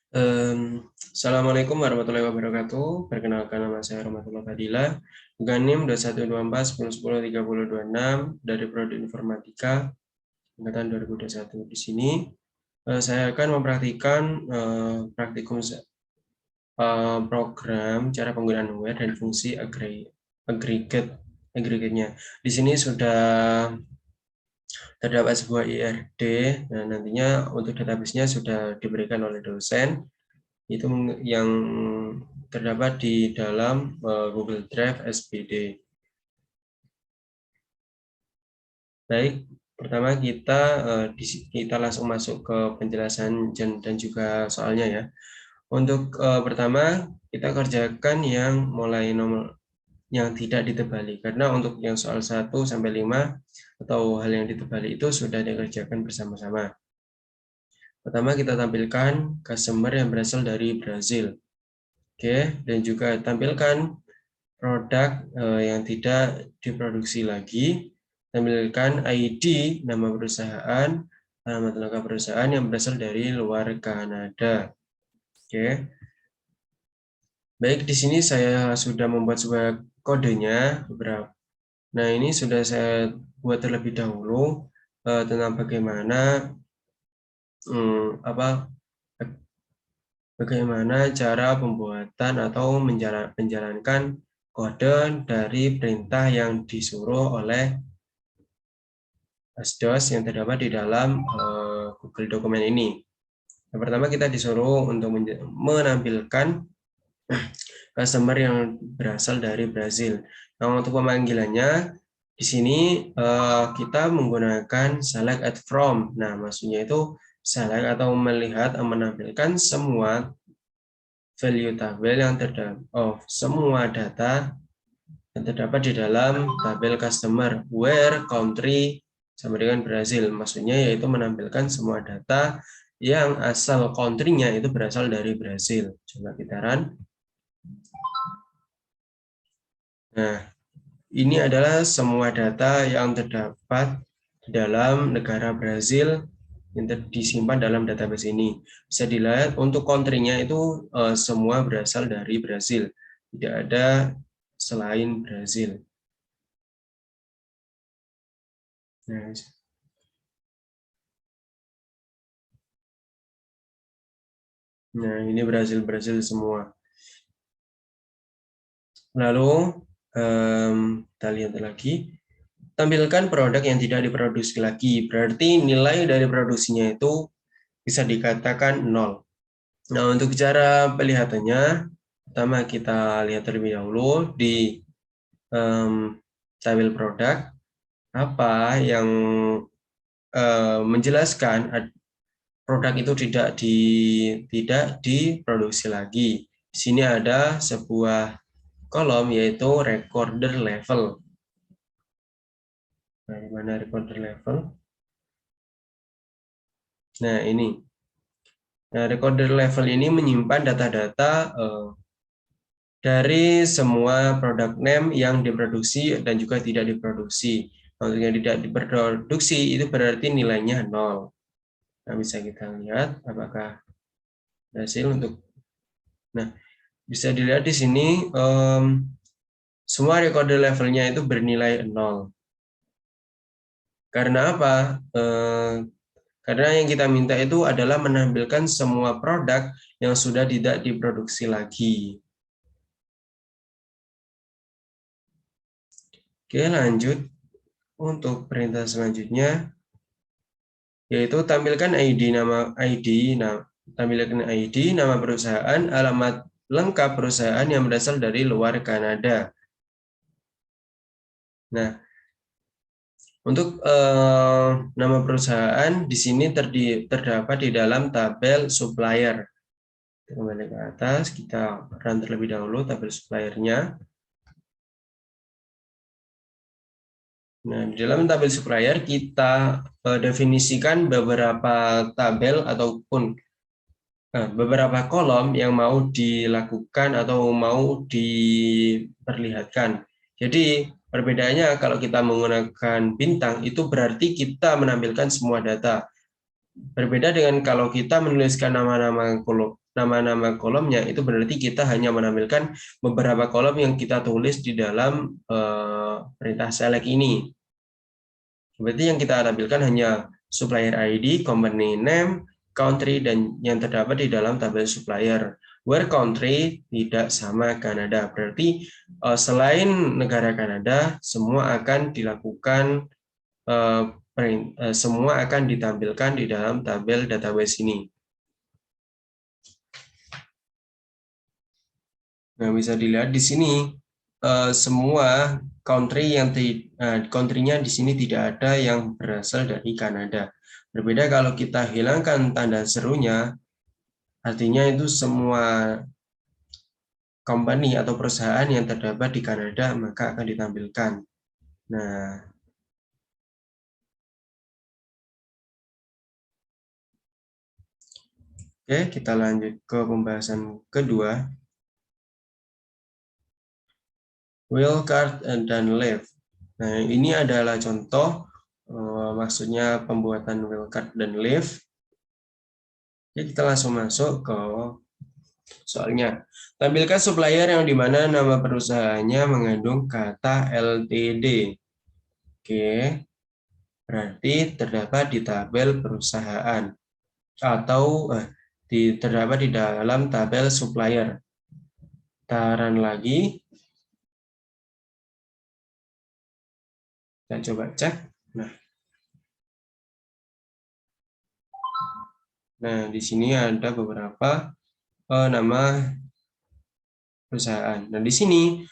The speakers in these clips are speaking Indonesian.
Assalamualaikum warahmatullahi wabarakatuh. Perkenalkan, nama saya Rahmatullah Fadila dengan NIM 2124 1010 3026 dari Prodi Informatika angkatan 2021. Di sini saya akan mempraktikkan praktikum program cara penggunaan where dan fungsi agregatnya. Di sini sudah terdapat sebuah IRD. Nah, nantinya untuk database-nya sudah diberikan oleh dosen, itu yang terdapat di dalam Google Drive SPD. Baik, pertama kita langsung masuk ke penjelasan dan juga soalnya ya. Untuk pertama kita kerjakan yang mulai nomor yang tidak ditebali, karena untuk yang soal 1 sampai 5 atau hal yang ditebali itu sudah dikerjakan bersama-sama. Pertama kita tampilkan customer yang berasal dari Brazil. Oke, dan juga tampilkan produk yang tidak diproduksi lagi, tampilkan ID, nama perusahaan, alamat lengkap perusahaan yang berasal dari luar Kanada. Oke. Baik, di sini saya sudah membuat sebuah kodenya beberapa. Nah, ini sudah saya buat terlebih dahulu tentang bagaimana cara pembuatan atau menjalankan kode dari perintah yang disuruh oleh asdos yang terdapat di dalam Google Dokumen ini. Yang pertama kita disuruh untuk menampilkan customer yang berasal dari Brazil. Nah, untuk pemanggilannya di sini kita menggunakan select at from. Nah, maksudnya itu select atau melihat menampilkan semua value tabel yang terdapat semua data yang terdapat di dalam tabel customer where country sama dengan Brazil. Maksudnya yaitu menampilkan semua data yang asal country-nya itu berasal dari Brazil. Coba kita run. Nah, ini adalah semua data yang terdapat di dalam negara Brazil yang disimpan dalam database ini. Bisa dilihat untuk country-nya itu semua berasal dari Brazil. Tidak ada selain Brazil. Nah, ini Brazil semua. Lalu kita lihat lagi. Tampilkan produk yang tidak diproduksi lagi. Berarti nilai dari produksinya itu bisa dikatakan 0. Nah, untuk cara pelihatannya, pertama kita lihat terlebih dahulu di tabel produk apa yang menjelaskan produk itu tidak diproduksi lagi. Di sini ada sebuah kolom yaitu recorder level. Nah, di mana recorder level? Nah, ini. Nah, recorder level ini menyimpan data-data dari semua produk name yang diproduksi dan juga tidak diproduksi. Kalau yang tidak diproduksi itu berarti nilainya 0. Nah, bisa kita lihat apakah hasil untuk. Nah, bisa dilihat di sini semua recorder levelnya itu bernilai 0. Karena apa? Karena yang kita minta itu adalah menampilkan semua produk yang sudah tidak diproduksi lagi. Oke, lanjut. Untuk perintah selanjutnya, yaitu tampilkan ID, tampilkan ID, nama perusahaan, alamat lengkap perusahaan yang berasal dari luar Kanada. Nah, untuk nama perusahaan di sini terdapat di dalam tabel supplier. Kita kembali ke atas, kita run terlebih dahulu tabel suppliernya. Nah, di dalam tabel supplier kita definisikan beberapa tabel ataupun beberapa kolom yang mau dilakukan atau mau diperlihatkan. Jadi perbedaannya kalau kita menggunakan bintang itu berarti kita menampilkan semua data. Berbeda dengan kalau kita menuliskan nama-nama kolomnya, itu berarti kita hanya menampilkan beberapa kolom yang kita tulis di dalam perintah select ini. Berarti yang kita tampilkan hanya supplier ID, company name, country, dan yang terdapat di dalam tabel supplier. Where country tidak sama Kanada. Berarti selain negara Kanada, semua akan dilakukan semua akan ditampilkan di dalam tabel database ini. Nah, bisa dilihat di sini semua country-nya di sini tidak ada yang berasal dari Kanada. Berbeda kalau kita hilangkan tanda serunya, artinya itu semua company atau perusahaan yang terdapat di Kanada maka akan ditampilkan. Nah, oke, kita lanjut ke pembahasan kedua. Wildcard dan Live. Nah, ini adalah contoh, maksudnya pembuatan wildcard dan Live. Jadi kita langsung masuk ke soalnya. Tampilkan supplier yang dimana nama perusahaannya mengandung kata LTD. Oke, berarti terdapat di tabel perusahaan atau terdapat di dalam tabel supplier. Taran lagi, kita coba cek. Nah, di sini ada beberapa nama perusahaan. Nah, di sini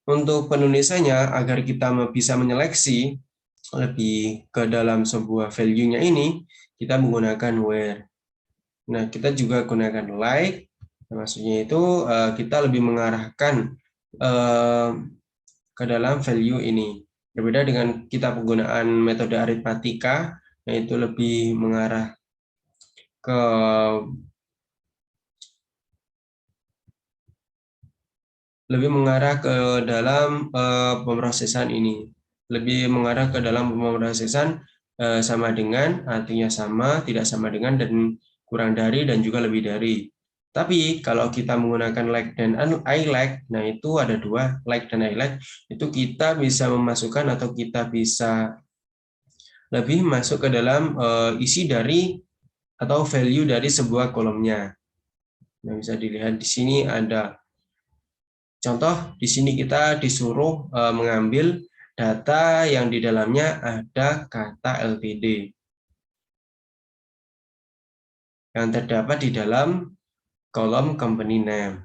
untuk penulisannya agar kita bisa menyeleksi lebih ke dalam sebuah value-nya ini, kita menggunakan where. Nah, kita juga gunakan like. Nah, maksudnya itu kita lebih mengarahkan ke dalam value ini. Berbeda dengan kita penggunaan metode aritmatika, yaitu lebih mengarah ke dalam pemrosesan ini. Lebih mengarah ke dalam pemrosesan sama dengan, artinya sama, tidak sama dengan, dan kurang dari, dan juga lebih dari. Tapi kalau kita menggunakan like dan I like, nah itu ada dua, like dan I like, itu kita bisa memasukkan atau kita bisa lebih masuk ke dalam isi dari atau value dari sebuah kolomnya. Nah, bisa dilihat di sini ada contoh, di sini kita disuruh mengambil data yang di dalamnya ada kata LTD yang terdapat di dalam kolom company name.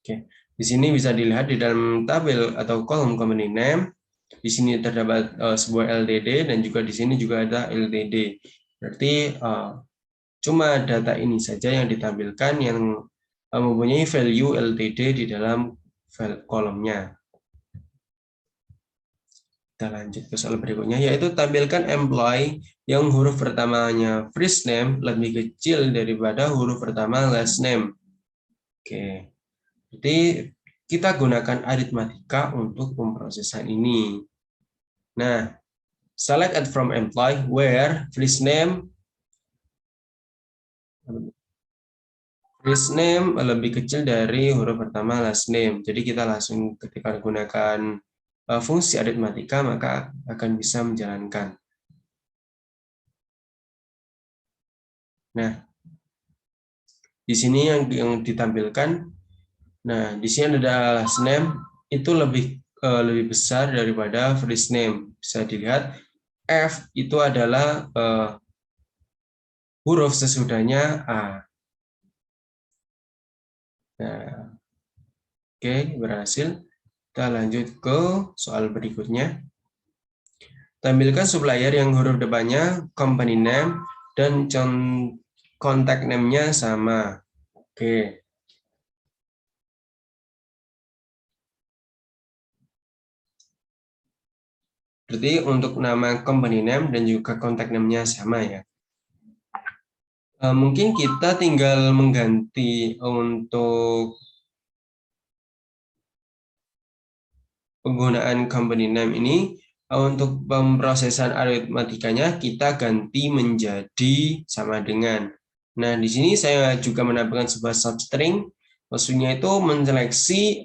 Oke, di sini bisa dilihat di dalam tabel atau kolom company name, di sini terdapat sebuah LTD dan juga di sini juga ada LTD. Berarti cuma data ini saja yang ditampilkan yang mempunyai value LTD di dalam kolomnya. Kita lanjut ke soal berikutnya, yaitu tampilkan employee yang huruf pertamanya first name lebih kecil daripada huruf pertama last name. Oke, jadi kita gunakan aritmatika untuk pemrosesan ini. Nah, select from employee where first name lebih kecil dari huruf pertama last name. Jadi kita langsung ketika gunakan fungsi aritmatika maka akan bisa menjalankan. Nah, di sini yang ditampilkan, nah di sini ada last name itu lebih besar daripada first name. Bisa dilihat F itu adalah huruf sesudahnya A. Nah, oke, berhasil. Kita lanjut ke soal berikutnya. Tampilkan supplier yang huruf depannya company name dan contact name-nya sama. Oke. Berarti untuk nama company name dan juga contact name-nya sama ya. Mungkin kita tinggal mengganti untuk penggunaan company name ini Untuk pemrosesan aritmatikanya kita ganti menjadi sama dengan. Nah, di sini saya juga menambahkan sebuah substring, maksudnya itu menseleksi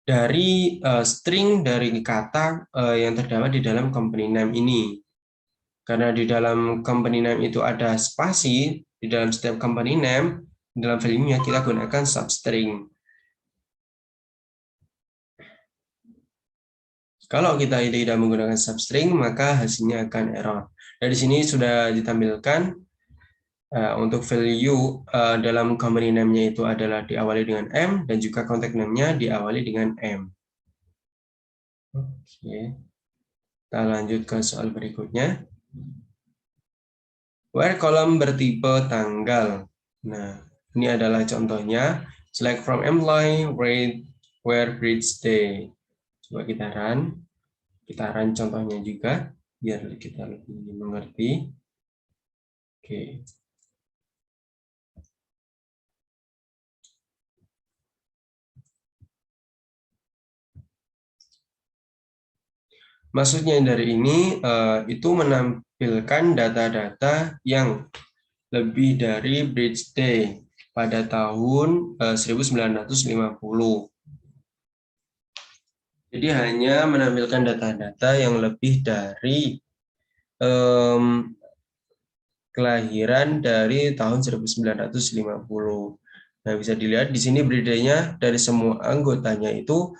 dari string dari kata yang terdapat di dalam company name ini. Karena di dalam company name itu ada spasi, di dalam setiap company name, di dalam value-nya kita gunakan substring. Kalau kita tidak menggunakan substring, maka hasilnya akan error. Dan di sini sudah ditampilkan untuk value dalam company name-nya itu adalah diawali dengan M, dan juga contact name-nya diawali dengan M. Oke, kita lanjut ke soal berikutnya. Where column bertipe tanggal. Nah, ini adalah contohnya. Select from employee, rate, where, bridge, day. Coba kita run contohnya juga, biar kita lebih mengerti. Oke. Maksudnya dari ini itu menampilkan data-data yang lebih dari bridge day pada tahun 1950. Jadi hanya menampilkan data-data yang lebih dari kelahiran dari tahun 1950. Nah, bisa dilihat di sini bridge day-nya dari semua anggotanya itu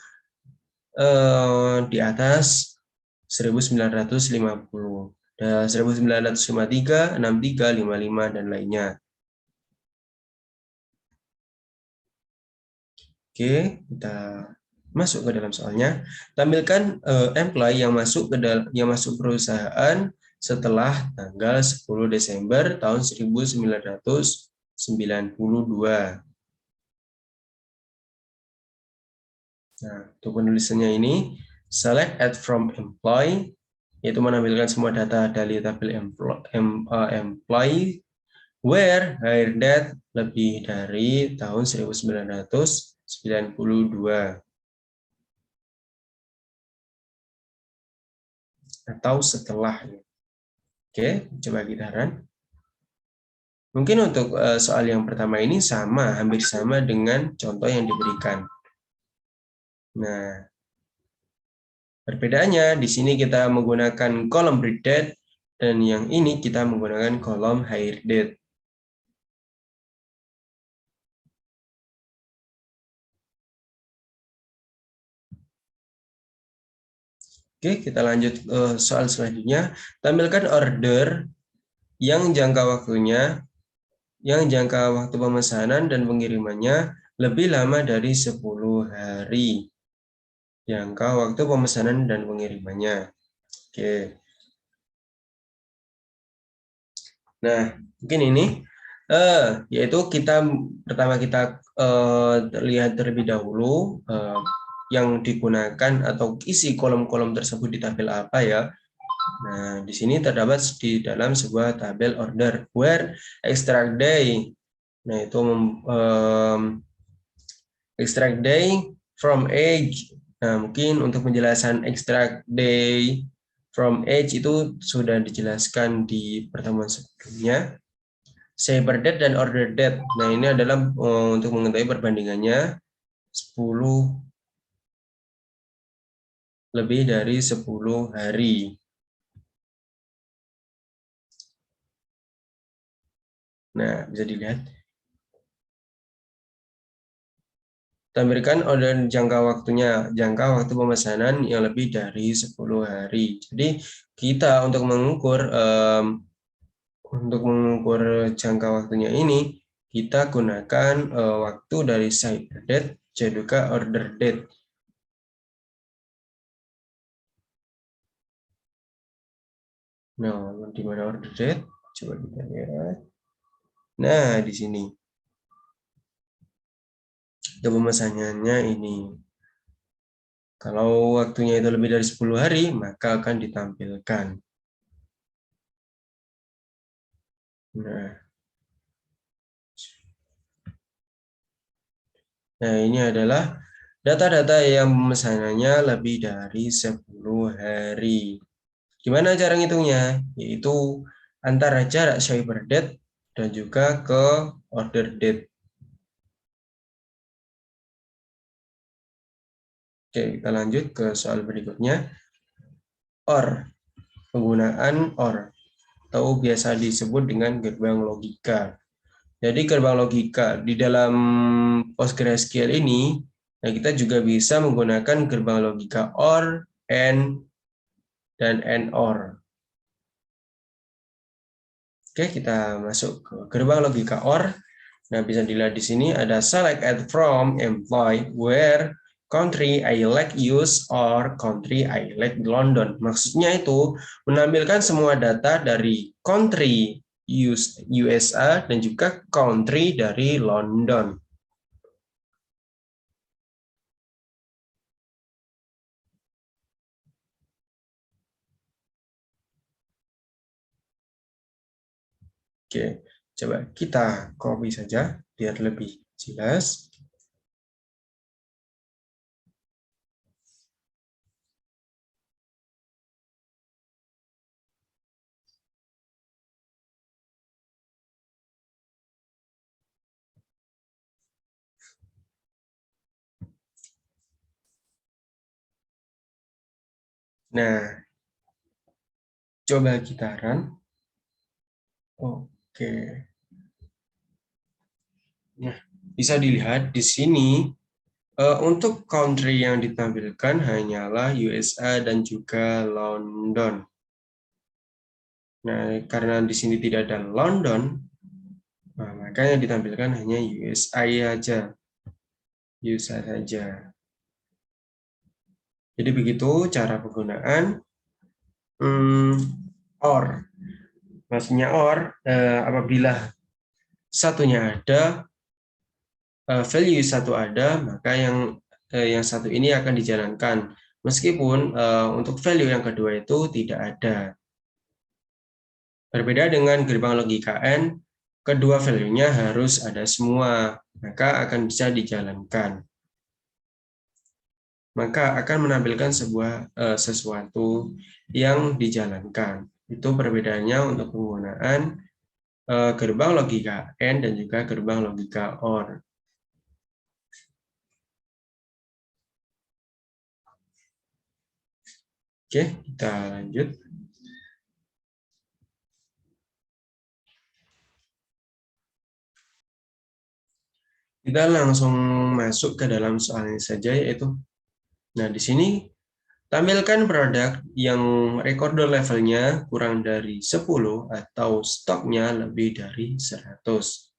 di atas 1950. 1953, 63, 55, dan lainnya. Oke, kita masuk ke dalam soalnya. Tampilkan employee yang masuk perusahaan setelah tanggal 10 Desember tahun 1992. Nah, untuk penulisannya ini, select add from employee, yaitu menampilkan semua data dari tabel employee, where hire date lebih dari tahun 1992 atau setelahnya. Oke, coba kita run. Mungkin untuk soal yang pertama ini hampir sama dengan contoh yang diberikan. Nah, perbedaannya di sini kita menggunakan kolom break date, dan yang ini kita menggunakan kolom hire date. Oke, kita lanjut soal selanjutnya. Tampilkan order yang jangka waktu pemesanan dan pengirimannya lebih lama dari 10 hari. Jangka waktu pemesanan dan pengirimannya. Oke. Nah, mungkin ini yaitu pertama kita lihat terlebih dahulu yang digunakan atau isi kolom-kolom tersebut di tabel apa ya. Nah, di sini terdapat di dalam sebuah tabel order where extract day. Nah, itu extract day from age. Nah, mungkin untuk penjelasan extract day from age itu sudah dijelaskan di pertemuan sebelumnya. Saber date dan order date. Nah, ini adalah untuk mengetahui perbandingannya 10 lebih dari 10 hari. Nah, bisa dilihat. Tampilkan order jangka waktu pemesanan yang lebih dari 10 hari. Jadi kita untuk mengukur jangka waktunya ini, kita gunakan waktu dari cyber date juga order date. Nah, di mana order date? Coba kita lihat. Nah, di sini. Untuk pemesanannya ini. Kalau waktunya itu lebih dari 10 hari, maka akan ditampilkan. Nah, ini adalah Data-data yang pemesanannya lebih dari 10 hari. Gimana cara ngitungnya? Yaitu antara jarak shipper date dan juga ke order date. Oke, kita lanjut ke soal berikutnya. OR, penggunaan OR, atau biasa disebut dengan gerbang logika. Jadi gerbang logika di dalam PostgreSQL ini, nah kita juga bisa menggunakan gerbang logika OR, AND, dan AND/OR. Oke, kita masuk ke gerbang logika OR. Nah, bisa dilihat di sini ada select add from employee where country I like use or country I like London. Maksudnya itu menampilkan semua data dari country USA dan juga country dari London. Oke, coba kita copy saja biar lebih jelas. Nah, coba kita run. Oke. Nah, bisa dilihat di sini untuk country yang ditampilkan hanyalah USA dan juga London. Nah, karena di sini tidak ada London, nah, makanya ditampilkan hanya USA saja. USA saja. Jadi begitu cara penggunaan OR. Maksudnya OR, apabila satunya ada, value satu ada, maka yang satu ini akan dijalankan. Meskipun untuk value yang kedua itu tidak ada. Berbeda dengan gerbang logika AND, kedua value-nya harus ada semua, maka akan bisa dijalankan. Maka akan menampilkan sesuatu yang dijalankan. Itu perbedaannya untuk penggunaan gerbang logika AND dan juga gerbang logika OR. Oke, kita lanjut. Kita langsung masuk ke dalam soalnya saja, yaitu, nah di sini tampilkan produk yang recorder levelnya kurang dari 10 atau stoknya lebih dari 100.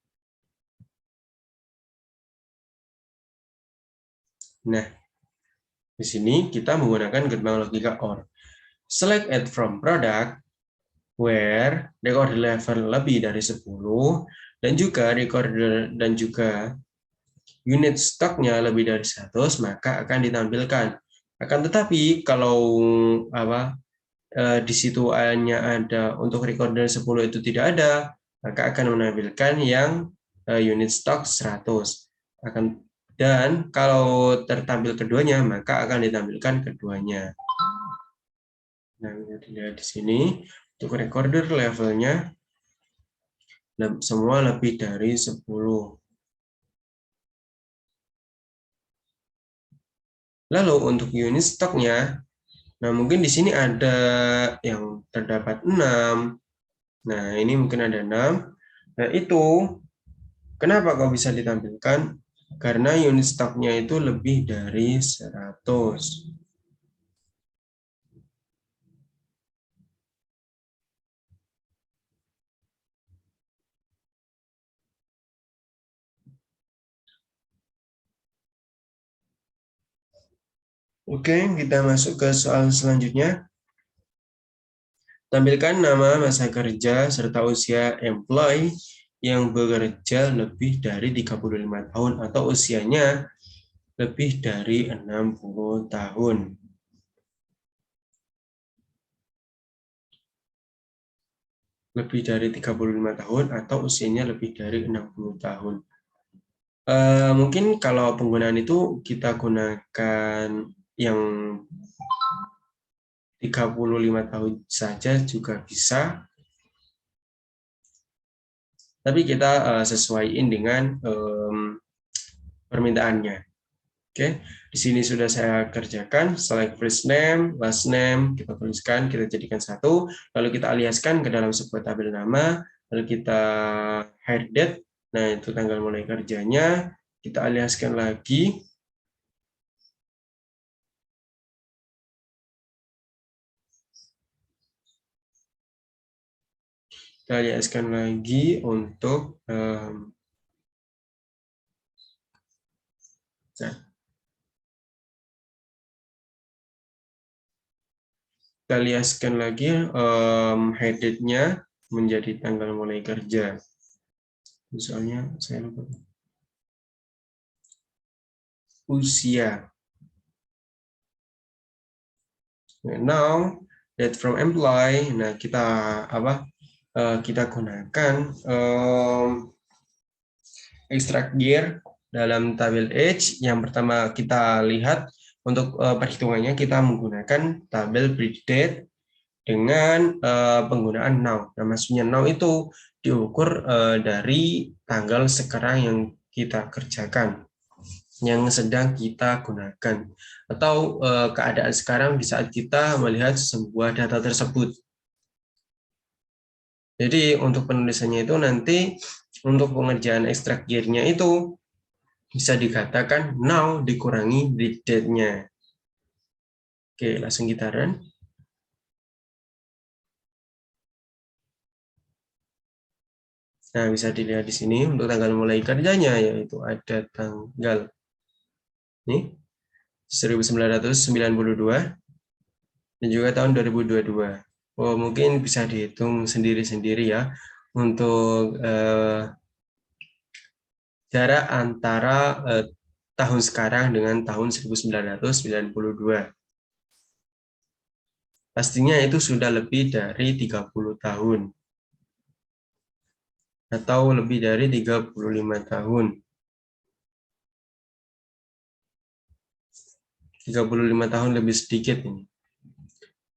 Nah, di sini kita menggunakan gerbang logika OR. Select add from product where recorder level lebih dari 10 dan juga unit stoknya lebih dari 100, maka akan ditampilkan. Akan tetapi kalau di situ hanya ada untuk recorder 10 itu tidak ada, maka akan menampilkan yang unit stock 100. Dan kalau tertampil keduanya, maka akan ditampilkan keduanya. Nah, dilihat di sini untuk recorder levelnya semua lebih dari 10. Lalu untuk unit stoknya, nah mungkin di sini ada yang terdapat 6. Nah, ini mungkin ada 6. Nah, itu kenapa kok bisa ditampilkan? Karena unit stoknya itu lebih dari 100. Oke, kita masuk ke soal selanjutnya. Tampilkan nama masa kerja serta usia employee yang bekerja lebih dari 35 tahun atau usianya lebih dari 60 tahun. Lebih dari 35 tahun atau usianya lebih dari 60 tahun. Mungkin kalau penggunaan itu kita gunakan yang 35 tahun saja juga bisa, tapi kita sesuaiin dengan permintaannya. Oke, di sini sudah saya kerjakan, select first name, last name, kita tuliskan, kita jadikan satu, lalu kita aliaskan ke dalam sebuah tabel nama, lalu kita hide date, nah itu tanggal mulai kerjanya, kita aliaskan lagi, kita aliaskan lagi untuk nah, kita aliaskan lagi hide date-nya menjadi tanggal mulai kerja. Misalnya saya lupa. Usia. Now that from employee, nah kita apa? Kita gunakan extract year dalam tabel age. Yang pertama kita lihat untuk perhitungannya kita menggunakan tabel breed date dengan penggunaan now. Nah, maksudnya now itu diukur dari tanggal sekarang yang kita kerjakan, yang sedang kita gunakan, atau keadaan sekarang di saat kita melihat sebuah data tersebut. Jadi untuk penulisannya itu nanti untuk pengerjaan extract year-nya itu bisa dikatakan now dikurangi read date-nya. Oke, langsung kita run. Nah, bisa dilihat di sini untuk tanggal mulai kerjanya, yaitu ada tanggal ini 1992 dan juga tahun 2022. Oh, mungkin bisa dihitung sendiri-sendiri ya untuk jarak antara tahun sekarang dengan tahun 1992. Pastinya itu sudah lebih dari 30 tahun. Atau lebih dari 35 tahun. 35 tahun lebih sedikit ini.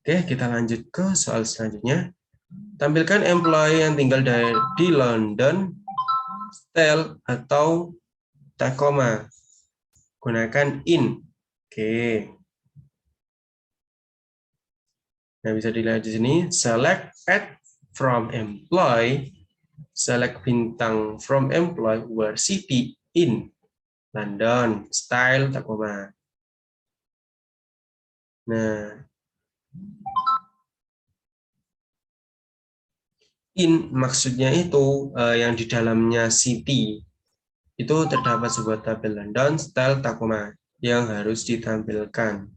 Oke, kita lanjut ke soal selanjutnya. Tampilkan employee yang tinggal di London, Style, atau Tacoma. Gunakan in. Oke. Nah, bisa dilihat di sini. Select add from employee. Select bintang from employee where city in London, Style, Tacoma. Nah, in maksudnya itu yang di dalamnya city. Itu terdapat sebuah tabel London, Style, Tacoma yang harus ditampilkan.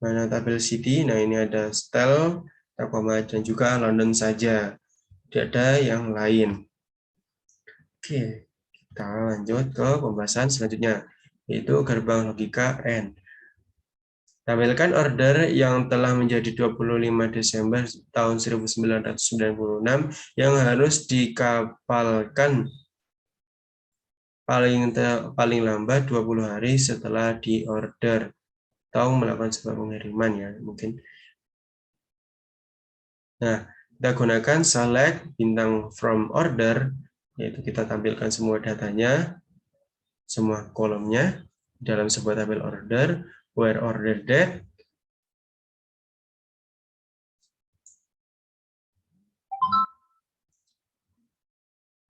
Mana tabel city? Nah, ini ada Style, Tacoma, dan juga London saja. Tidak ada yang lain. Oke, kita lanjut ke pembahasan selanjutnya, yaitu gerbang logika N. Tampilkan order yang telah menjadi 25 Desember tahun 1996 yang harus dikapalkan paling lambat 20 hari setelah diorder atau melakukan sebuah pengiriman ya mungkin. Nah, kita gunakan select bintang from order, yaitu kita tampilkan semua datanya, semua kolomnya dalam sebuah tabel order, where order date,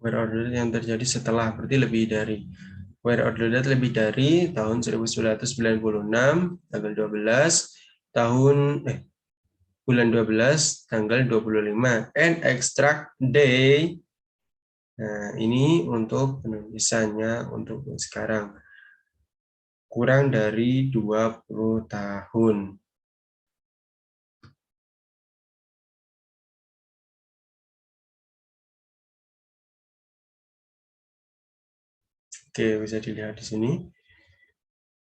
where order yang terjadi setelah, berarti lebih dari. Where order date lebih dari tahun 1996, tanggal 12, bulan 12, tanggal 25, and extract day. Nah, ini untuk penulisannya untuk sekarang. Kurang dari 20 tahun. Oke, bisa dilihat di sini.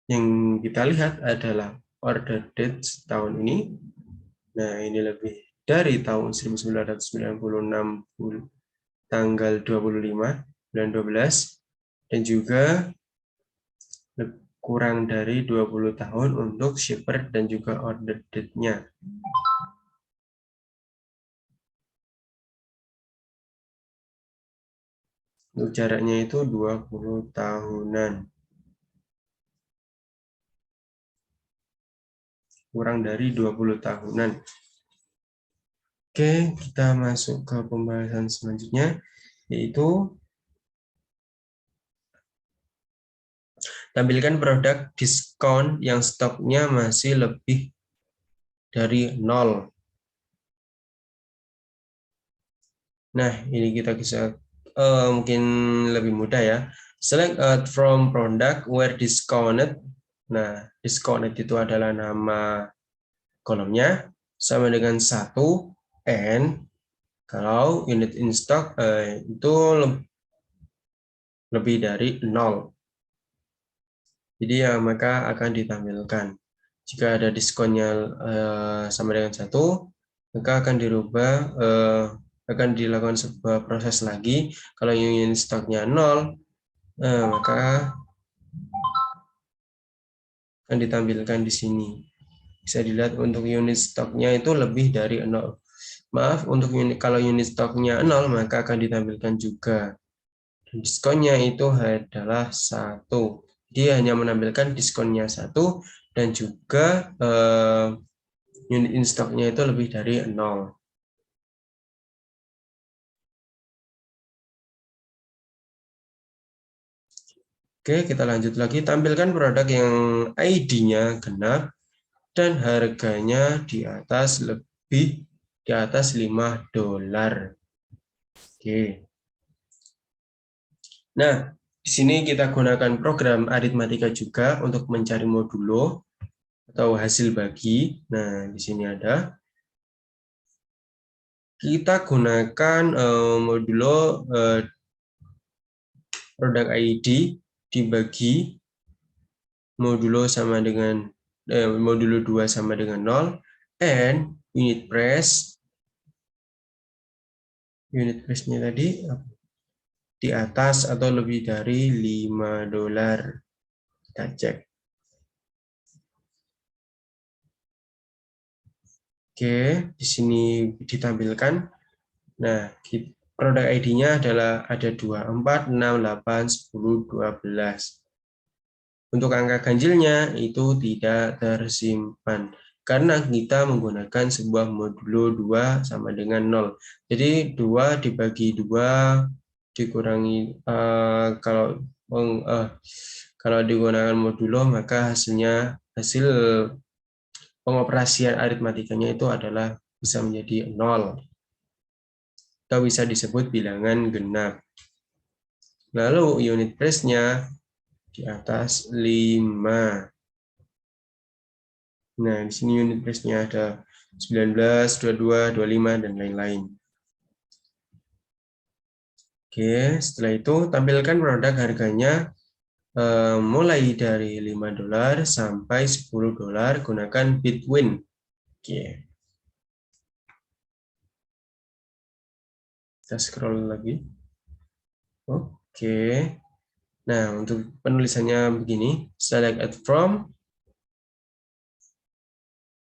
Yang kita lihat adalah order date tahun ini. Nah, ini lebih dari tahun 1996 tanggal 25 bulan 12 dan juga kurang dari 20 tahun untuk shipper dan juga order date-nya. Untuk jaraknya itu 20 tahunan. Kurang dari 20 tahunan. Oke, kita masuk ke pembahasan selanjutnya, yaitu tampilkan produk diskon yang stoknya masih lebih dari 0. Nah, ini kita bisa mungkin lebih mudah ya. Select from product where discounted. Nah, discounted itu adalah nama kolomnya sama dengan 1 and kalau unit in stock itu lebih dari 0. Jadi ya maka akan ditampilkan. Jika ada diskonnya sama dengan 1, maka akan dirubah, akan dilakukan sebuah proses lagi. Kalau unit stoknya 0, maka akan ditampilkan di sini. Bisa dilihat untuk unit stoknya itu lebih dari 0. Maaf, untuk kalau unit stoknya 0, maka akan ditampilkan juga. Diskonnya itu adalah 1. Dia hanya menampilkan diskonnya 1 dan juga unit in stock-nya itu lebih dari 0. Oke, kita lanjut lagi. Tampilkan produk yang ID-nya genap dan harganya di atas $5. Oke. Nah, di sini kita gunakan program aritmatika juga untuk mencari modulo atau hasil bagi. Nah, di sini ada. Kita gunakan modulo produk ID dibagi modulo sama dengan modulo 2 sama dengan 0 and unit price-nya tadi di atas atau lebih dari $5. Kita cek. Oke, di sini ditampilkan. Nah, produk ID-nya adalah ada 2, 4, 6, 8, 10, 12. Untuk angka ganjilnya itu tidak tersimpan karena kita menggunakan sebuah modulo 2 sama dengan 0. Jadi 2 dibagi 2 dikurangi kalau digunakan modulo maka hasil pengoperasian aritmatikanya itu adalah bisa menjadi 0 atau bisa disebut bilangan genap. Lalu unit price-nya di atas 5. Nah, di sini unit price-nya ada 19, 22, 25, dan lain-lain. Oke, setelah itu tampilkan produk harganya mulai dari $5 sampai $10. Gunakan Bitwin. Oke. Kita scroll lagi. Oke. Nah, untuk penulisannya begini. Select from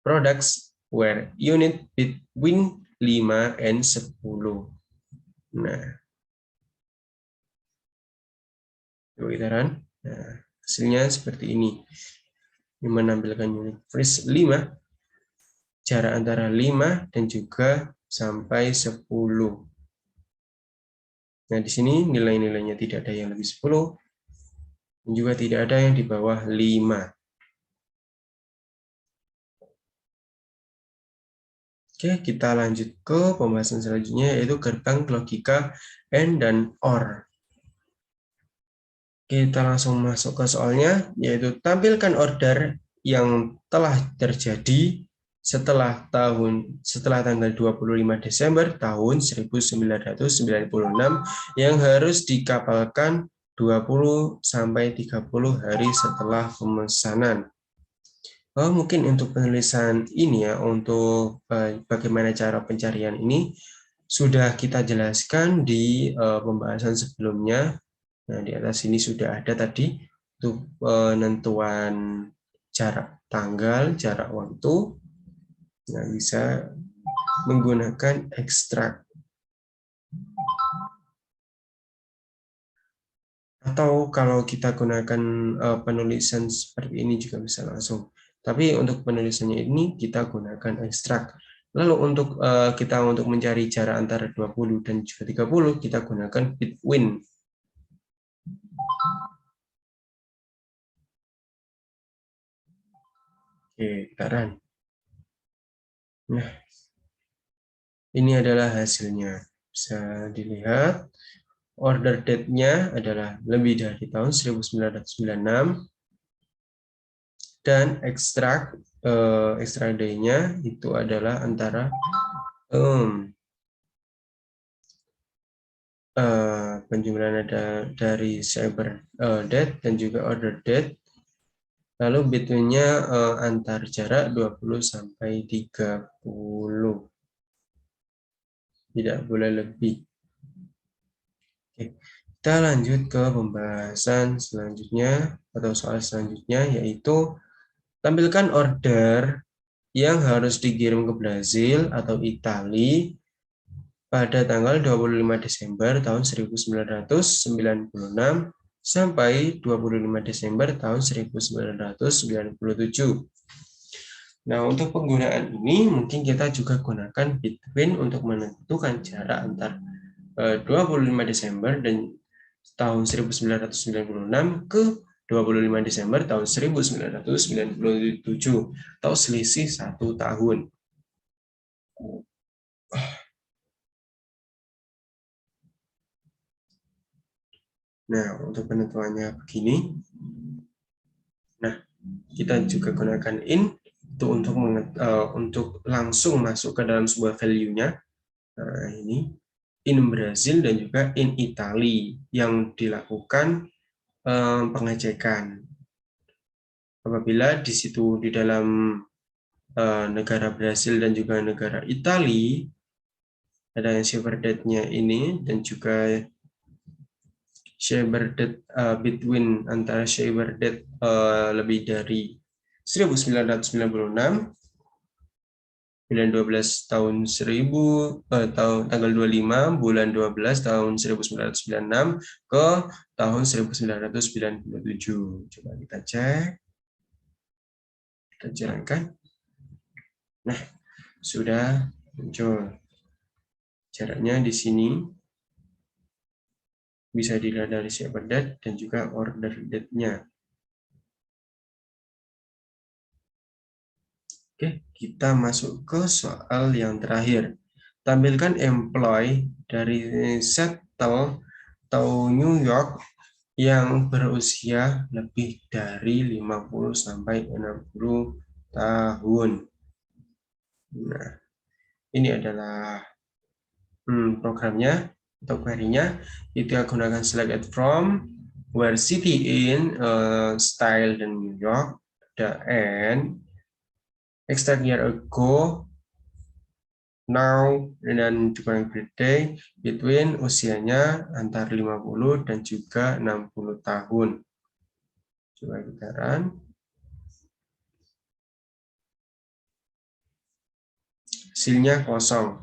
products where unit between 5 and 10. Nah, coba kita run. Nah, hasilnya seperti ini. Ini menampilkan unit price 5, jarak antara 5 dan juga sampai 10. Nah, di sini nilai-nilainya tidak ada yang lebih 10, dan juga tidak ada yang di bawah 5. Oke, kita lanjut ke pembahasan selanjutnya, yaitu gerbang logika AND dan OR. Kita langsung masuk ke soalnya, yaitu tampilkan order yang telah terjadi setelah tanggal 25 Desember tahun 1996 yang harus dikapalkan 20 sampai 30 hari setelah pemesanan. Mungkin untuk penulisan ini ya, untuk bagaimana cara pencarian ini, sudah kita jelaskan di pembahasan sebelumnya. Nah, di atas ini sudah ada tadi untuk penentuan jarak tanggal, jarak waktu. Nah, bisa menggunakan ekstrak. Atau kalau kita gunakan penulisan seperti ini juga bisa langsung. Tapi untuk penulisannya ini kita gunakan ekstrak. Lalu untuk kita untuk mencari jarak antara 20 dan juga 30, kita gunakan between. Oke, kita run. Nah, ini adalah hasilnya. Bisa dilihat, order date-nya adalah lebih dari tahun 1996, dan ekstrak day-nya itu adalah antara penjumlahan ada dari cyber date dan juga order date. Lalu between-nya antar jarak 20 sampai 30. Tidak boleh lebih. Oke. Kita lanjut ke pembahasan selanjutnya atau soal selanjutnya, yaitu tampilkan order yang harus dikirim ke Brasil atau Italia pada tanggal 25 Desember tahun 1996 sampai 25 Desember tahun 1997. Nah, untuk penggunaan ini mungkin kita juga gunakan between untuk menentukan jarak antar 25 Desember dan tahun 1996 ke 25 Desember tahun 1997 atau selisih 1 tahun. Nah, untuk penentuannya begini. Nah, kita juga gunakan in itu untuk langsung masuk ke dalam sebuah value-nya. Nah, ini in Brazil dan juga in Italy yang dilakukan pengecekan. Apabila di situ di dalam negara Brasil dan juga negara Italia ada yang share date-nya ini dan juga share date between antara share date lebih dari 1996, bulan 12 tahun 1000 tanggal 25 bulan 12 tahun 1996 ke tahun 1997. Coba kita cek. Kita jalankan. Nah, sudah muncul. Jaraknya di sini bisa dilihat dari share date dan juga order date-nya. Oke, kita masuk ke soal yang terakhir. Tampilkan employee dari Seattle atau New York yang berusia lebih dari 50 sampai 60 tahun. Nah, ini adalah programnya atau query-nya. Kita gunakan select from where city in style dan New York, the and extract year ago, now, dan juga birthday, between usianya antara 50 dan juga 60 tahun. Coba kita run. Hasilnya kosong.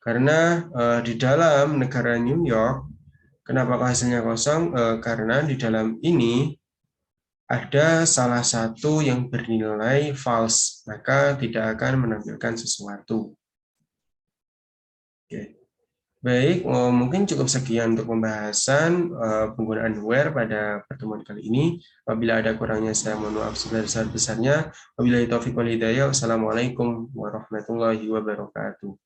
Karena di dalam negara New York, kenapa hasilnya kosong? Karena di dalam ini ada salah satu yang bernilai false, maka tidak akan menampilkan sesuatu. Oke. Baik, mungkin cukup sekian untuk pembahasan penggunaan where pada pertemuan kali ini. Apabila ada kurangnya, saya mohon maaf sebesar-besarnya. Wabillahi taufiq wal hidayah. Wassalamualaikum warahmatullahi wabarakatuh.